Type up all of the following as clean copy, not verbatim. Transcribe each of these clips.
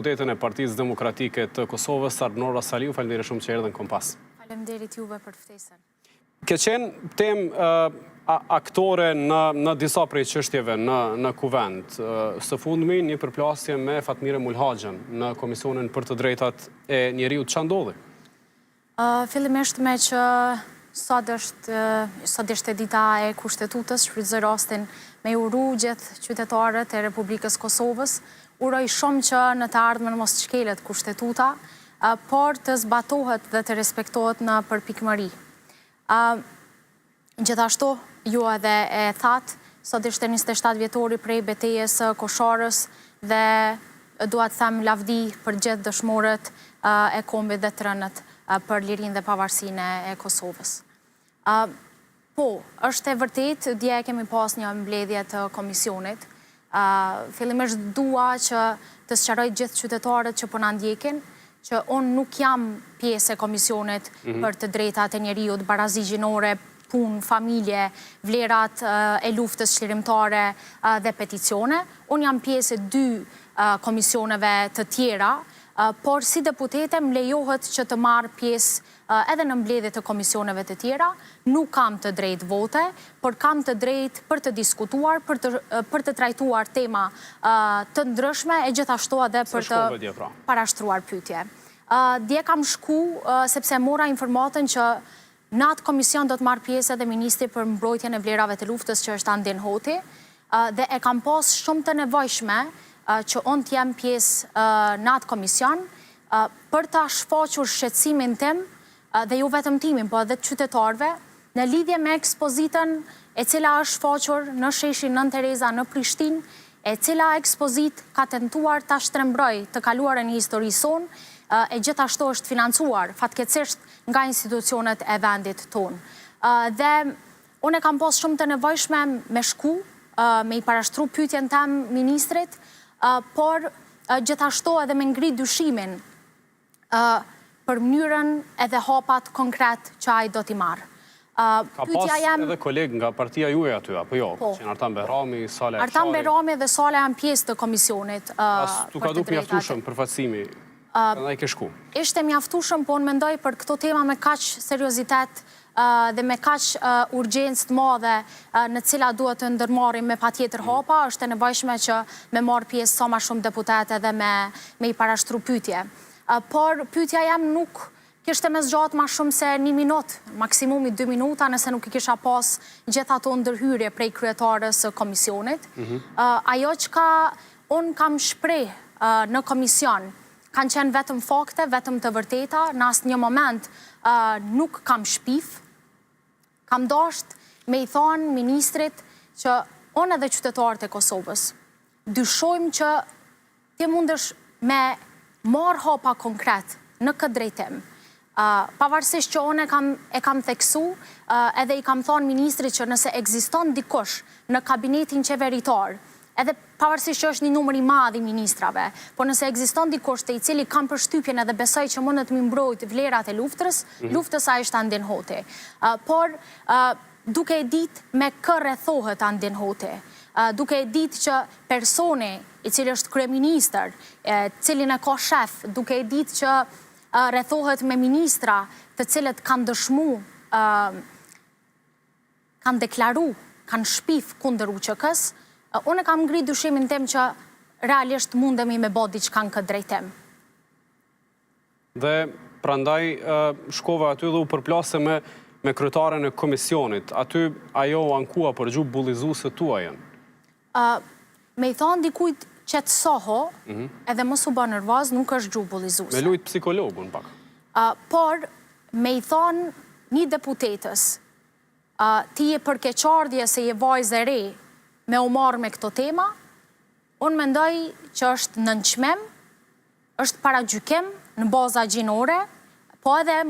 Deputetën e Partisë Demokratike të Kosovës, Arnora Saliu, faleminderit shumë që erdhën në Kompas. Faleminderit juve për ftesën. Ke qenë temë aktore në disa prej çështjeve në kuvend. Së fundmi një përplasje me Fatmire Mulhaxhen në Komisionin për të Drejtat e Njeriut. Ç'a ndodhi? Fillimisht me që sot është dita e Kushtetutës, shfrytëzoj rastin me uru gjithë qytetarët e Republikës Kosovës. Uroj shumë që në të ardhmen mos të shkelet Kushtetuta, por të zbatohet dhe të respektohet në përpikmëri. Gjithashtu, ju edhe e thatë, sot ishte 27 vjetori prej betejës së Kosharës dhe dua të them lavdi për gjithë dëshmorët e kombit dhe të rënët për lirinë dhe pavarësinë e Kosovës. Po, është e vërtet, dje kemi pas një mbledhje të komisionit. Fillimisht dua që të sqaroj gjithë qytetarët që po na ndjekin, që unë nuk jam pjesë e komisionit për të drejtat e njeriut, barazi gjinore, punë, familje, vlerat e luftës çlirimtare dhe peticione. Unë jam pjesë e 2 komisioneve të tjera, por si deputete më lejohet që të marr pjesë edhe në mbledhje të komisioneve të tjera. Nuk kam të drejtë vote, por kam të drejtë për të diskutuar, për të trajtuar tema të ndryshme e gjithashtu edhe për të parashtruar pyetje. Dje kam shku sepse mora informatën që në atë komision do të marrë pjesë edhe Ministri për mbrojtjen e vlerave të luftës, që është Andin Hoti, dhe e kam pas shumë të nevojshme që unë të jem pjesë në atë komision për të shfaqur shqetësimin tim dhe jo vetëm timin, po edhe të qytetarëve në lidhje me ekspozitën e cila është shfaqur në sheshin Nën Tereza në Prishtinë, e cila ekspozit ka tentuar ta shtrembroj të kaluarën e historisë sonë, e gjithashtu është financuar fatkeqësisht nga institucionet e vendit tonë. Dhe unë e kam pas shumë të nevojshme me shku, me i parashtru pyetjen tam ministrit, por gjithashtu edhe me ngrit dyshimin për mënyrën edhe hapat konkret që ai do t'i marrë. Ka pas edhe kolegë nga partia juaj aty, apo jo? Që në Artan Berami, Sale Afshari. Artan Berami dhe Sale janë pjesë të komisionit. Tu ka duk mjaftueshëm përfaqësimi, edhe i ke shku. Ishte mjaftueshëm, po unë mendoj për këto tema me kaq seriozitet dhe me kaq urgjencë të madhe në cila duhet të ndërmarrim me patjetër hapa, është e nevojshme që me marr pjesë sa më shumë deputete dhe me i parashtru pyetje. Por pyetja jam nuk kishte me zgjatë ma shumë se 1 minutë, maksimumi 2 minuta, nëse nuk i kisha pas gjitha ato ndërhyrje prej kryetarës së komisionit. Ajo që unë kam shpreh në komision, kanë qenë vetëm fakte, vetëm të vërteta, në asnjë moment nuk kam shpif, kam dasht me i thonë ministrit që unë edhe qytetarët e Kosovës dyshojmë që ti mundesh me marrë hapa konkret në këtë drejtim. Pavarësisht që unë e kam theksu edhe i kam thonë ministrit që nëse ekziston dikush në kabinetin qeveritar, edhe pavarësisht që është një numër i madh i ministrave, por nëse ekziston dikush te i cili kam përshtypjen edhe besoj që mundet të mbrojt vlerat e luftës ai është Andin Hoti. Por duke e ditë me kë rrethohet Andin Hoti, duke e ditë që personi i cili është kryeministër, cilin e ka shef, duke e ditë që rrethohet me ministra të cilët kanë dëshmu, kanë deklaru, kanë shpif kundër UÇK-s, unë kam ngrit dyshimin tim që realisht mundemi me bë diçka në këtë drejtim. Dhe prandaj shkova aty dhe u përplase me kryetaren e komisionit. Aty ajo ankua për gjuhë bullizuese tuajën. Me i thonë dikujt qetësoho, edhe mos u bë nervoz, nuk është gjuhë bullizuese. Me lujt psikologun pak. Por me i thonë një deputetës, ti je përkeqardhje se je vajzë e re me u marrë me këto tema, unë mendoj që është nënçmim, është paragjykim në baza gjinore, po edhe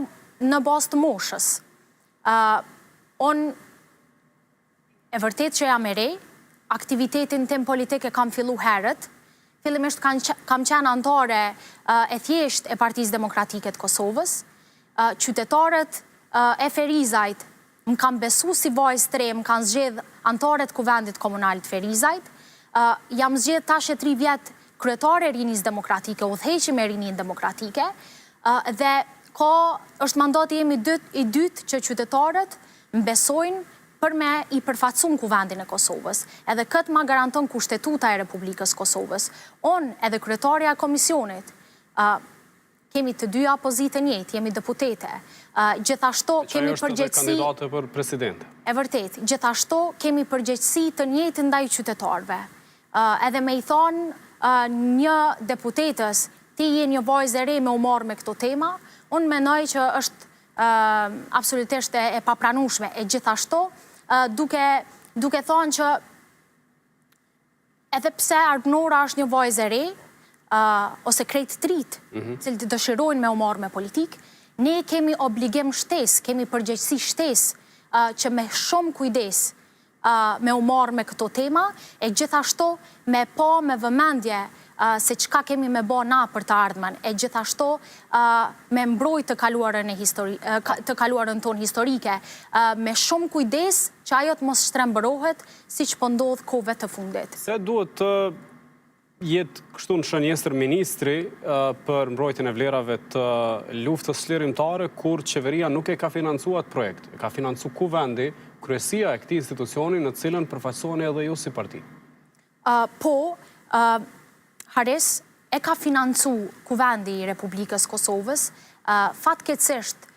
në bazë të moshës. Unë e vërtet që jam e re, aktivitetin tim politik e kam fillu herët, fillimisht kam qenë antare e thjesht e Partisë Demokratike të Kosovës, qytetarët e Ferizajt më kam besu si vajzë tre, më kanë zgjedh antarët kuvendit komunal të Ferizajt, jam zgjedh tash e 3 vjet kryetare e Rinisë Demokratike, udhëheqim e Rinisë Demokratike, dhe është mandati jemi i dytë që qytetarët mbesojnë për me i përfaqësuar kuvendin e Kosovës. Edhe këtë ma garanton Kushtetuta e Republikës Kosovës. Unë edhe kryetaria e komisionit, kemi të dyja pozitë njëjtë, jemi deputete. Gjithashtu kemi përgjegjësi... kandidate për presidente. E vërtet, gjithashtu kemi përgjegjësi të njëjtë ndaj qytetarëve. Edhe me i thonë një deputetës, ti je një vajzë e re me u marrë me këto tema, unë mendoj që është absolutisht e papranueshme. E gjithashtu, duke thonë që edhe pse Arnora është një vajzë e re, ose krejt trit, cilë të dëshirojnë me u marrë me politikë, ne kemi obligim shtesë, kemi përgjegjësi shtesë që me shumë kujdes me u marrë me këto tema, e gjithashtu me me vëmendje se çka kemi me bo na për të ardhmen, e gjithashtu me mbrojt të kaluarën tonë historike, me shumë kujdes që ajo të mos shtrembërohet si që pëndodhë kove të fundit. Se duhet të jetë kështu në shënjestër ministri për mbrojtjen e vlerave të luftës çlirimtare, kur qeveria nuk e ka financuar projekt, e ka financu kuvendi, kryesia e këtij institucioni në cilën përfaqësoheni edhe ju si parti. Haris e ka financu kuvendi i Republikës Kosovës, fatkeqësisht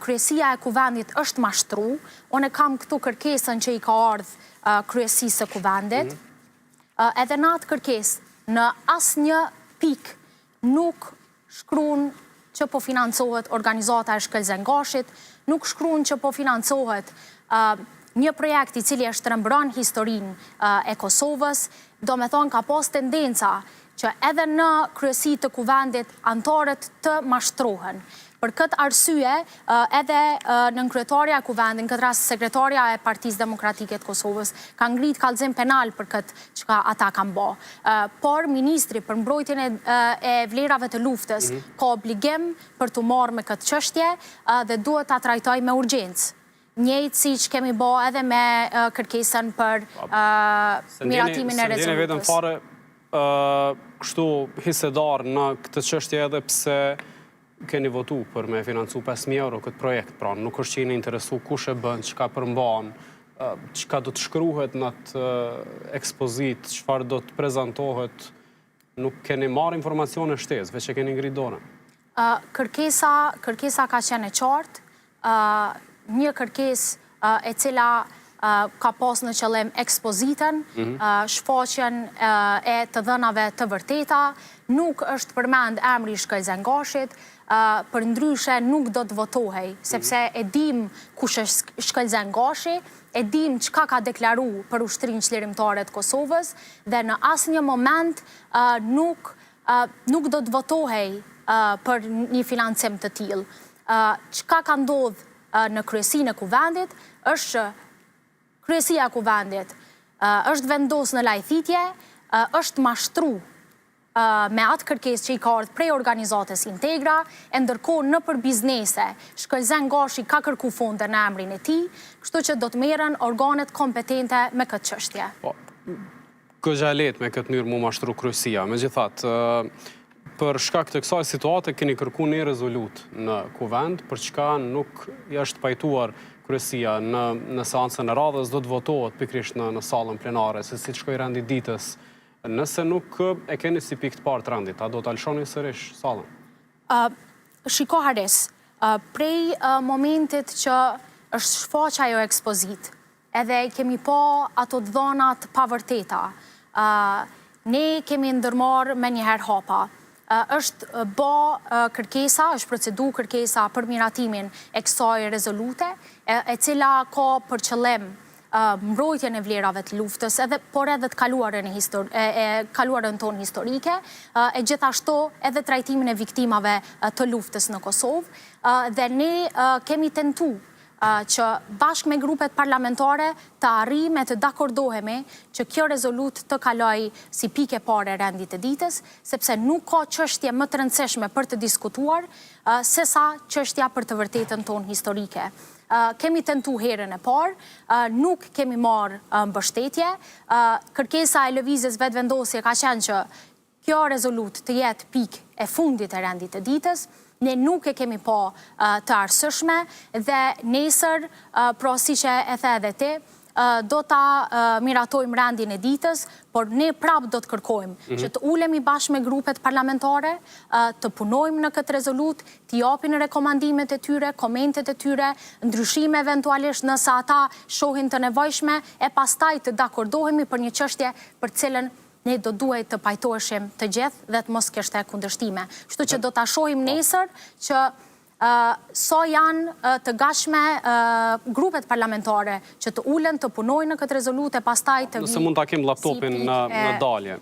kryesia e kuvendit është mashtru, unë kam këtu kërkesën që i ka ardhë kryesisë e kuvendit, edhe në atë kërkesë, në asnjë pik nuk shkruan që po financohet organizata e Shkëlzengashit, nuk shkruan që po financohet një projekt i cili e shtrembron historinë e Kosovës, do me thonë ka pas tendenca që edhe në kryesi të kuvendit antarët të mashtrohen. Për këtë arsye, edhe në kryetaria e kuvendit, në këtë rast sekretaria e Partisë Demokratike të Kosovës, ka ngrit kallëzim penal për këtë që ata kanë bë. Por ministri për mbrojtjen e vlerave të luftës ka obligim për të marrë me këtë çështje dhe duhet ta trajtoj me urgjencë. Njëjtë si që kemi bë edhe me kërkesën për miratimin e rezolutës. Kështu hisedar në këtë çështje edhe pse keni votu për me financu 5.000 euro këtë projekt, pra nuk është që jeni interesu kush e bën, çka përmban, çka do të shkruhet në atë ekspozit, çfarë do të prezantohet, nuk keni marrë informacione shtesë, veç e keni ngrit dorën. Kërkesa ka qenë e qartë, një kërkesë e cila ka pas në qëllim ekspozitën, shfaqjen e të dhënave të vërteta, nuk është përmend emri i Shkëlzengashit, për ndryshe nuk do të votohej, sepse e dim kush është Shkëlzengashi, e dim çka ka deklaru për Ushtrinë Çlirimtare të Kosovës, dhe në asnjë moment nuk do të votohej për një financim të tillë. Çka ka ndodhur në kryesinë e kuvendit është kryesia e kuvendit është vendos në lajthitje, është mashtru me atë kërkesë që i ka ardhur prej organizatës Integra, e ndërkohë në për biznese, Shkëlzengashi ka kërku fonde në emrin e tij, kështu që do të merren organet kompetente me këtë çështje. Këgja e lehtë me këtë mënyrë mu mashtru kryesia, megjithatë, për shkak të kësaj situate keni kërku një rezolut në kuvend, për çka nuk është pajtuar kryesia në seancën e radhës, do të votohet pikërisht në sallën plenare, se si të shkoj rendi ditës. Nëse nuk e keni si pikë të parë të rendit, a do të alshoni sërish sallën? Shiko Haris, prej momentit që është shfaq ajo ekspozit, edhe kemi pa ato të dhënat pa vërteta, ne kemi ndërmarrë me njëherë hapa. Është kërkesa, është procedu kërkesa për miratimin e kësaj rezolute, e cila ka për qëllim mbrojtjen e vlerave të luftës, por edhe të kaluarën tonë historike, e gjithashtu edhe trajtimin e viktimave të luftës në Kosovë, dhe ne kemi tentu që bashkë me grupet parlamentare të arrijmë të dakordohemi që kjo rezolut të kaloj si pike pare rendit të ditës, sepse nuk ka çështje më të rëndësishme për të diskutuar se sa çështja për të vërtetën tonë historike. Kemi tentu herën e parë, nuk kemi marrë mbështetje, kërkesa e lëvizjes vetëvendosje ka qenë që kjo rezolut të jetë pikë e fundit e rendit të ditës, ne nuk e kemi po të arsëshme dhe nesër, pro si që e the edhe ti, do ta miratojmë rendin e ditës, por ne prap do të kërkojmë që të ulemi bashkë me grupet parlamentare, të punojmë në këtë rezolut, të japin rekomandimet e tyre, komentet e tyre, ndryshime eventualisht nëse ata shohin të nevojshme, e pastaj të dakordohemi për një çështje për cilën ne do duhet të pajtoheshim të gjithë dhe të mos kishte kundërshtime. Kështu që do ta shohim nesër që so janë të gatshme grupet parlamentare që të ulen, të punojnë në këtë rezolut e pastaj të Nëse mund ta kem laptopin në dalje.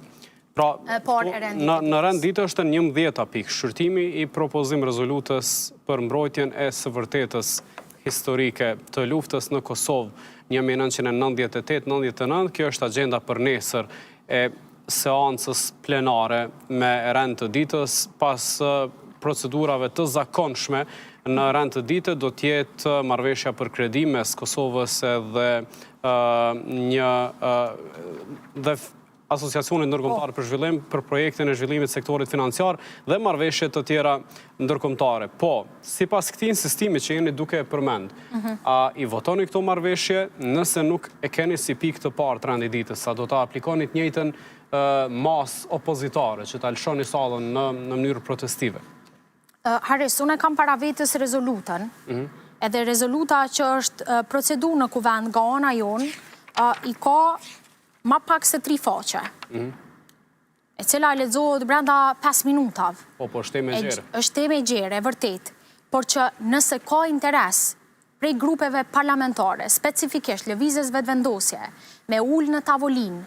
Pra, në rend ditë është 11 pikë, shqyrtimi i propozim rezolutës për mbrojtjen e së vërtetës historike të luftës në Kosovë 1998-99, kjo është agenda për nesër e seancës plenare me rend të ditës pas procedurave të zakonshme. Në rend të ditë do t'jetë marrëveshja për kredi mes Kosovës dhe dhe Asociacionit Ndërkombëtar për Zhvillim për projektin e zhvillimit sektorit financiar dhe marrëveshje të tjera ndërkombëtare. Po, sipas këtij insistimi që jeni duke e përmend, a i votoni këto marrëveshje nëse nuk e keni si pikë të parë të rendit ditës, sa do ta aplikoni të njëjtën mas opozitare që ta lëshoni sallën në mënyrë protestive? Haris, unë kam para vetës rezolutën, edhe rezoluta që është procedur në kuvend nga ana jonë, i ka ma pak se 3 faqe, e cila e lexohet brenda 5 minutave. Po, është temë e gjerë. Është temë e gjerë, e vërtet, por që nëse ka interes prej grupeve parlamentare, specifikisht lëvizjes vetëvendosje, me ullë në tavolinë,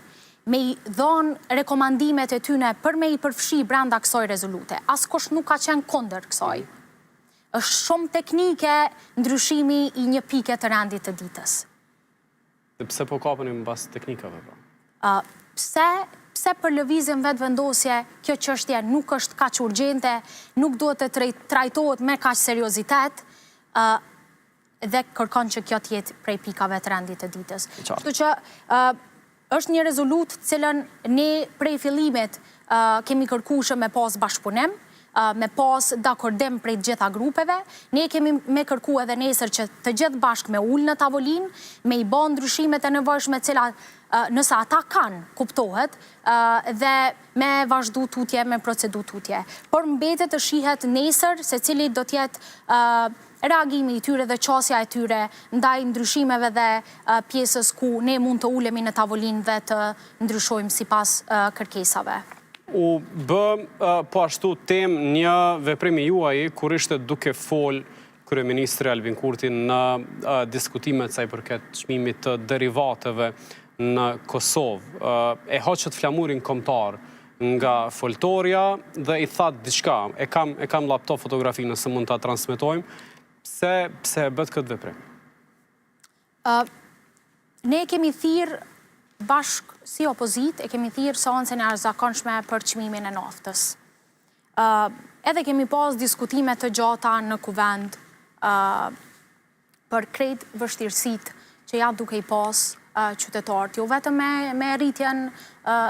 me i dhonë rekomandimet e tyne për me i përfshi brenda kësaj rezolute. Askush nuk ka qenë kundër kësaj. Është shumë teknike ndryshimi i një pike të rendit të ditës. Dhe pse po kapeni mbas teknikave? Pse për lëvizjen vetëvendosje kjo çështje nuk është kaq urgjente, nuk duhet të trajtohet me kaq seriozitet, dhe kërkon që kjo të jetë prej pikave të rendit të ditës. Kështu që është një rezolut cilën ne prej fillimit kemi kërkuar me pas bashkëpunim, me pas dakordim prej gjitha grupeve. Ne kemi me kërku edhe nesër që të gjithë bashkë me ullë në tavolinë, me i bën ndryshimet e nevojshme cilat nëse ata kanë, kuptohet, dhe me vazhdu tutje, me procedu tutje. Por mbetet të shihet nesër se cili do tjetë reagimi i tyre dhe qasja e tyre ndaj ndryshimeve dhe pjesës ku ne mund të ulemi në tavolinë dhe të ndryshojmë sipas kërkesave. U bë po ashtu temë një veprimi juaj kur ishte duke fol kryeministri Albin Kurti në diskutimet sa i përket çmimit të derivateve në Kosovë. E hoqët flamurin kombëtar nga foltorja dhe i thatë diçka. E kam laptop fotografi nëse mund ta transmetojmë. Pse e bët këtë veprim? Ne kemi thirrë bashkë si opozit, e kemi thirrë seancën e arzakonshme për çmimin e naftës. Edhe kemi pas diskutime të gjata në kuvend për krejt vështirësitë që janë duke i pas qytetarët, jo vetëm me rritjen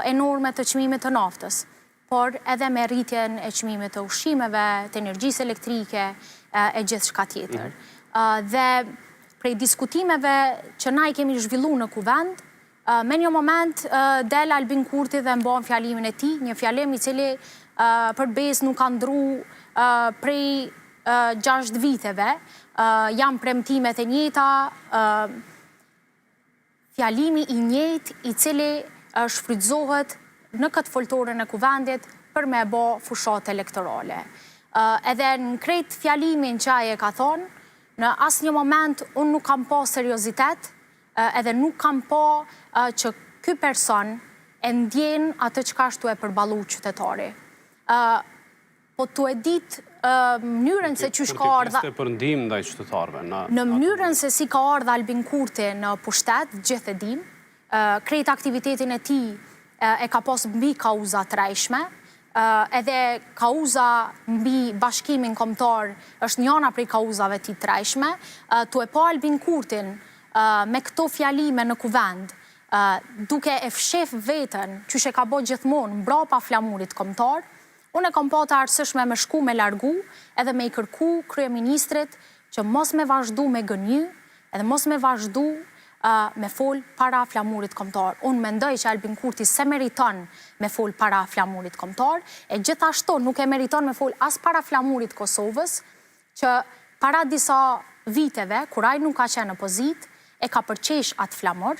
enorme të çmimit të naftës, por edhe me rritjen e çmimit të ushqimeve, të energjisë elektrike, e gjithë shka tjetër. Dhe prej diskutimeve që na i kemi zhvillu në kuvend, me një moment del Albin Kurti dhe mbon fjalimin e tij, një fjalim i cili përbes nuk ka ndru prej 6 viteve, janë premtimet e njëjta, fjalimi i njëjtë i cili shfrytëzohet në këtë foltore në kuvendit për me bë fushat elektorale. Edhe në krejt fjalimin që ai e ka thonë, në asë një moment unë nuk kam po seriozitet, edhe nuk kam po që ky person e ndjen atë që ka shtu e përballu qytetari. Po tu e dit mënyrën se që shka ardha... për ndihmë ndaj qytetarëve? Në mënyrën se si ka ardha Albin Kurti në pushtet, gjithë e dim, krejt aktivitetin e ti e ka pos mbi kauza të rejshme, edhe kauza mbi bashkimin kombëtar është njëna prej kauzave ti të rejshme, tu e po Albin Kurtin me këto fjalime në kuvend, duke e fshef vetën, që she ka bo gjithmonë mbrapa flamurit kombëtar, unë e kom pa të arsyeshme me shku me largu edhe me i kërku kryeministrit që mos me vazhdu me gënjy edhe mos me vazhdu me fol para flamurit kombëtar. Unë mendoj që Albin Kurti se meriton me fol para flamurit kombëtar, e gjithashtu nuk e meriton me fol as para flamurit Kosovës, që para disa viteve, kur ai nuk ka qenë opozit, e ka përqesh atë flamur,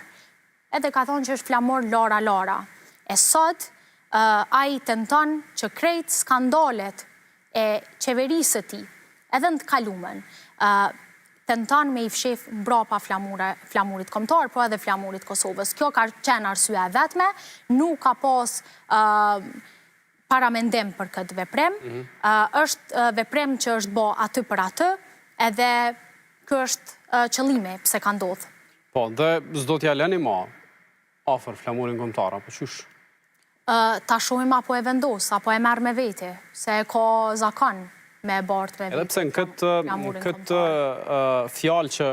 edhe ka thonë që është flamur Lara. E sot, ai tenton që krejt skandalet e qeverisë të tij, edhe në të kalumen, tenton me i fshef mbrapa flamurit kombëtar, po edhe flamurit Kosovës. Kjo ka qenë arsyeja e vetme, nuk ka pas paramendim për këtë veprem. Është veprem që është bo aty për aty, edhe kjo është qëllimi pse ka ndodhur. Po, dhe s'do t'ja lëni ma afër flamurin kombëtar, apo qysh? Ta shohim apo e vendos, apo e merr me vete, se e ka zakon me bart me vete. Edhe pse në këtë fjalë që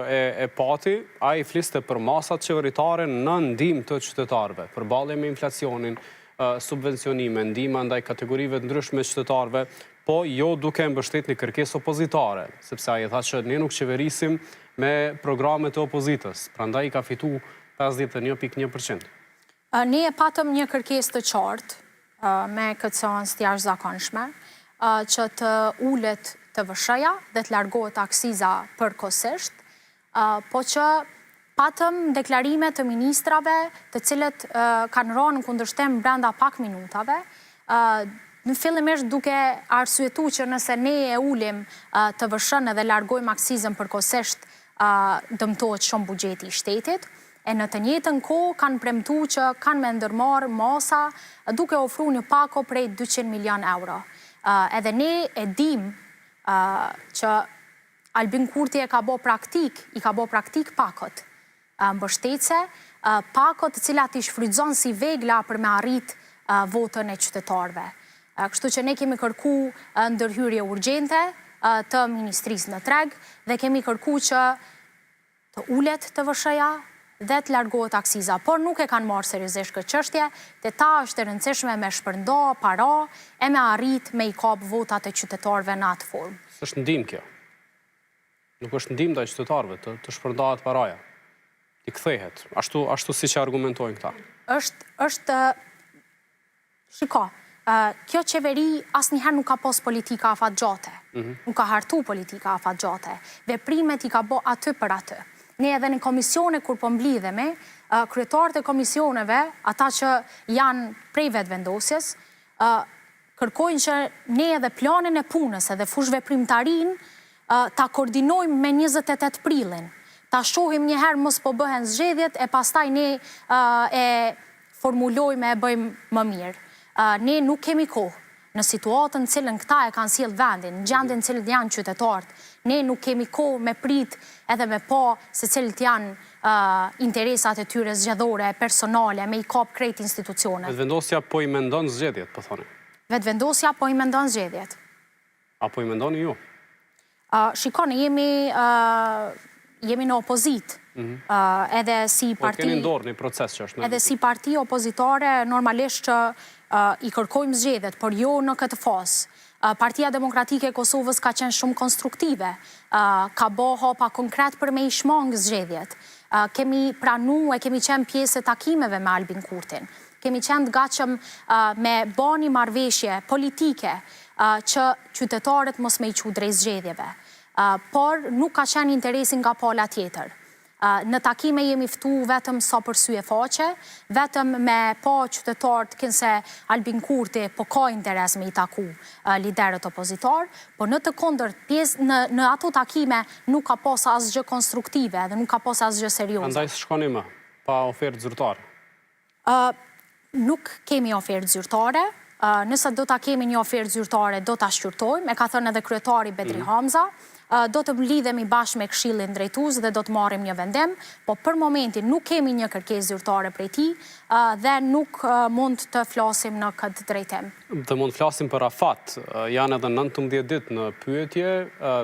e pati, ai fliste për masat qeveritare në ndihmë të qytetarëve, përballje me inflacionin, subvencionime, ndihma ndaj kategorive të ndryshme qytetarëve, po jo duke mbështetur një kërkesë opozitare, sepse ai tha që ne nuk qeverisim me programet e opozitës, prandaj i ka fitu 51.1%. Ne e patëm një kërkesë të qartë me këtë seancë të jashtëzakonshme, që të ulet të vëshëja dhe të largohet aksiza përkohësisht, po që patëm deklarime të ministrave të cilët kanë rënë në kundërshtim brenda pak minutave, në fillimisht duke arsyetuar që nëse ne e ulim të vëshën dhe largojmë aksizën përkohësisht, dëmtohet shumë buxheti i shtetit. E në të njëjtën kohë kanë premtuar që kanë me ndërmarrë masa duke ofruar një pako prej 200 milion euro. Edhe ne e dim që Albin Kurti i ka bo praktik pakot mbështetëse, pakot të cilat i shfrytëzon si vegla për me arrit votën e qytetarëve. Kështu që ne kemi kërku ndërhyrje urgjente të Ministrisë në treg dhe kemi kërku që të ulet të vëshëja dhe të largohet aksiza, por nuk e kanë marrë seriozisht këtë çështje, te ta është e rëndësishme me shpërnda para e me arrit me i kap votat e qytetarëve në atë formë. S'është ndihmë kjo. Nuk është ndihmë ndaj qytetarëve të shpërndahet paraja. I kthehet, ashtu siç e argumentojnë këta. Shiko, kjo qeveri asnjëherë nuk ka pas politika afatgjate. Nuk ka hartu politika afatgjate. Veprimet i ka bo aty për aty. Ne edhe në komisione kur po mblidhemi, kryetarët e komisioneve, ata që janë prej vetëvendosjes, kërkojnë që ne edhe planin e punës edhe fush veprimtarin ta koordinojmë me 28 prilin. Ta shohim njëherë mos po bëhen zgjedhjet e pastaj ne e formulojmë e bëjmë më mirë. Ne nuk kemi kohë. Në situatën në cilën këta e kanë sjellë vendin, në gjendjen në cilën janë qytetarët, ne nuk kemi kohë me prit edhe me pa se cilët janë interesat e tyre zgjedhore, personale, me i kap krejt institucionet. Vetëvendosja po i mendon zgjedhjet, po thoni? Vetëvendosja po i mendon zgjedhjet. Apo i mendoni ju? Shikoni, jemi në opozit. Edhe si parti... Po keni ndorë një proces që është në... Edhe si parti opozitare, normalisht që i kërkojmë zgjedhjet, por jo në këtë fazë. Partia Demokratike e Kosovës ka qenë shumë konstruktive, ka bo hapa konkret për me i shmangë zgjedhjet. Kemi pranu e kemi qenë pjesë e takimeve me Albin Kurtin. Kemi qenë të gatshëm me bani marrëveshje politike që qytetarët mos me i qu drejt zgjedhjeve. Por nuk ka qenë interesin nga pala tjetër. Në takime jemi ftu vetëm sa për sy e faqe, vetëm me pa qytetarët kënse Albin Kurti po ka interes me i taku liderët opozitar, por në të kundërt pjesë në ato takime nuk ka pas asgjë konstruktive dhe nuk ka pas asgjë serioze. Andaj s'shkoni më, pa ofertë zyrtare? Nuk kemi ofertë zyrtare. Nëse do ta kemi një ofertë zyrtare, do ta shqyrtojmë, e ka thënë edhe kryetari Bedri Hamza, do të mlidhemi bashkë me Këshillin Drejtues dhe do të marrim një vendim, po për momentin nuk kemi një kërkesë zyrtare prej tij dhe nuk mund të flasim në këtë drejtim. Dhe mund të flasim për afat. Janë edhe 19 ditë në pyetje,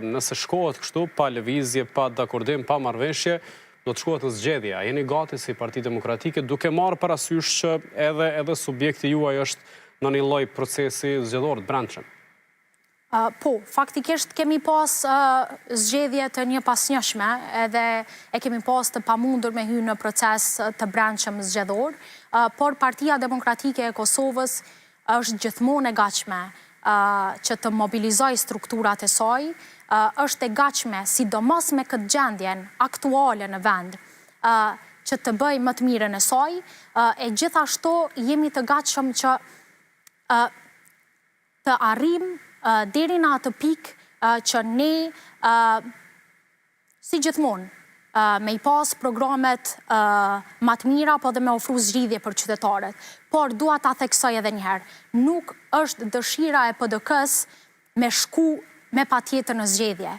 nëse shkohet kështu pa lëvizje, pa dakordim, pa marrëveshje, do të shkohet në zgjedhje? A jeni gati si Parti Demokratike duke marrë parasysh që edhe subjekti juaj është në një lloj procesi zgjedhor të brendshëm? Po, faktikisht kemi pas zgjedhje të një pasnjëshme edhe e kemi pas të pamundur me hyrë në proces të brendshëm zgjedhor, por Partia Demokratike e Kosovës është gjithmonë e gatshme që të mobilizoj strukturat e saj, është e gatshme sidomos me këtë gjendjen aktuale në vend që të bëj më të mirën e saj, e gjithashtu jemi të gatshëm që të arrim deri në atë pikë që ne, si gjithmonë, me i pas programet më të mira, po dhe me ofru zgjidhje për qytetarët. Por dua ta theksoj edhe njëherë, nuk është dëshira e PDK-s me shku me patjetër në zgjedhje.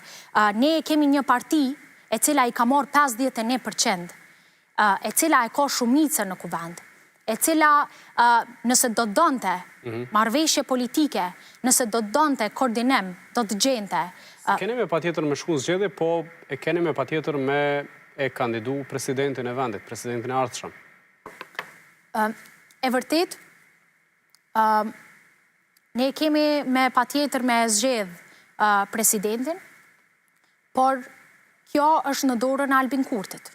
Ne kemi një parti e cila i ka marrë 51%, e cila e ka shumicën në kuvend, e cila nëse do të donte marrëveshje politike, nëse do të donte koordinim, do të gjente. Keni me patjetër me shku në zgjedhje, po e keni me patjetër me e kandidu presidentin e vendit, presidentin e ardhshëm. E vërtet, ne kemi me patjetër me zgjedh presidentin, por kjo është në dorën e Albin Kurtit.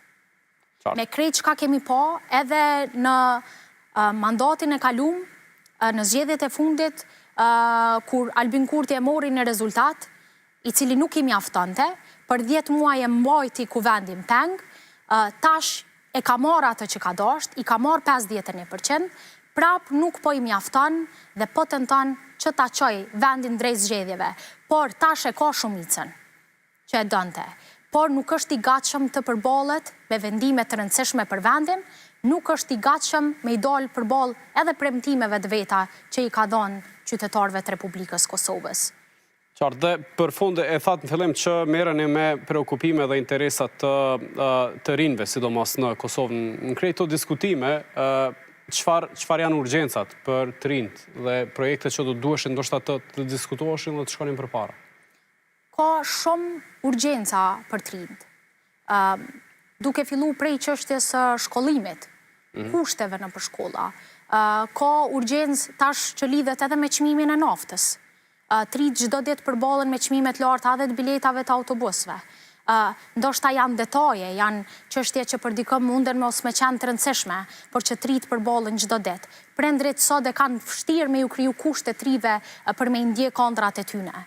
Me krejt çka kemi pa, edhe në mandatin e kalum, në zgjedhjet e fundit, kur Albin Kurti e mori në rezultat, i cili nuk i mjaftonte, për 10 muaj e mbajti kuvendin peng, tash e ka marrë atë që ka dasht, i ka marrë 51%, prap nuk po i mjafton dhe po tenton që ta çoj vendin drejt zgjedhjeve, por tash e ka shumicën që e donte. Por nuk është i gatshëm të përballet me vendime të rëndësishme për vendin, nuk është i gatshëm me i dalë përballë edhe premtimeve të veta që i ka dhënë qytetarëve të Republikës Kosovës. Qartë, dhe për fund e thatë në fillim që merreni me preokupime dhe interesat të rinjve, sidomos në Kosovë. Në krejt të diskutime, çfarë janë urgjencat për të rinjt dhe projekte që do duheshin ndoshta të diskutoheshin dhe të shkonin përpara? Ka shumë urgjenca për të rinjt. Duke fillu prej çështjes së shkollimit, kushteve në përshkolla. Ka urgjencë tash që lidhet edhe me çmimin e naftës. Të rinjt çdo ditë përballen me çmime të larta edhe të biletave të autobusëve. Ndoshta janë detaje, janë çështje që për dikë munden mos me qenë të rëndësishme, por që të rinjt përballen çdo ditë. Prindrit sot e kanë vështirë me ju kriju kushte të rinjve për me i ndje kontrat e tyne.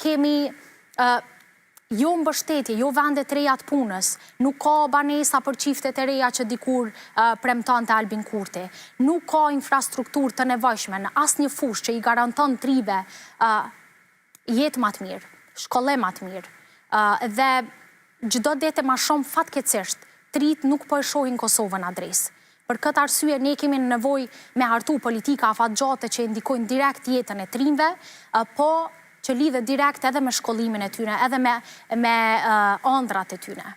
Kemi jo mbështetje, jo vende të reja të punës, nuk ka banesa për çiftet e reja që dikur premtonte Albin Kurti, nuk ka infrastrukturë të nevojshme në asnjë fushë që i garanton të rinjve jetë më të mirë, shkollim më të mirë. Dhe çdo ditë më shumë fatkeqësisht të rinjt nuk po e shohin Kosovën adresë. Për këtë arsye ne kemi nevojë me hartu politika afatgjate që ndikojnë direkt jetën e të rinjve, po që lidhet direkt edhe me shkollimin e tyre, edhe me ëndrat e tyre.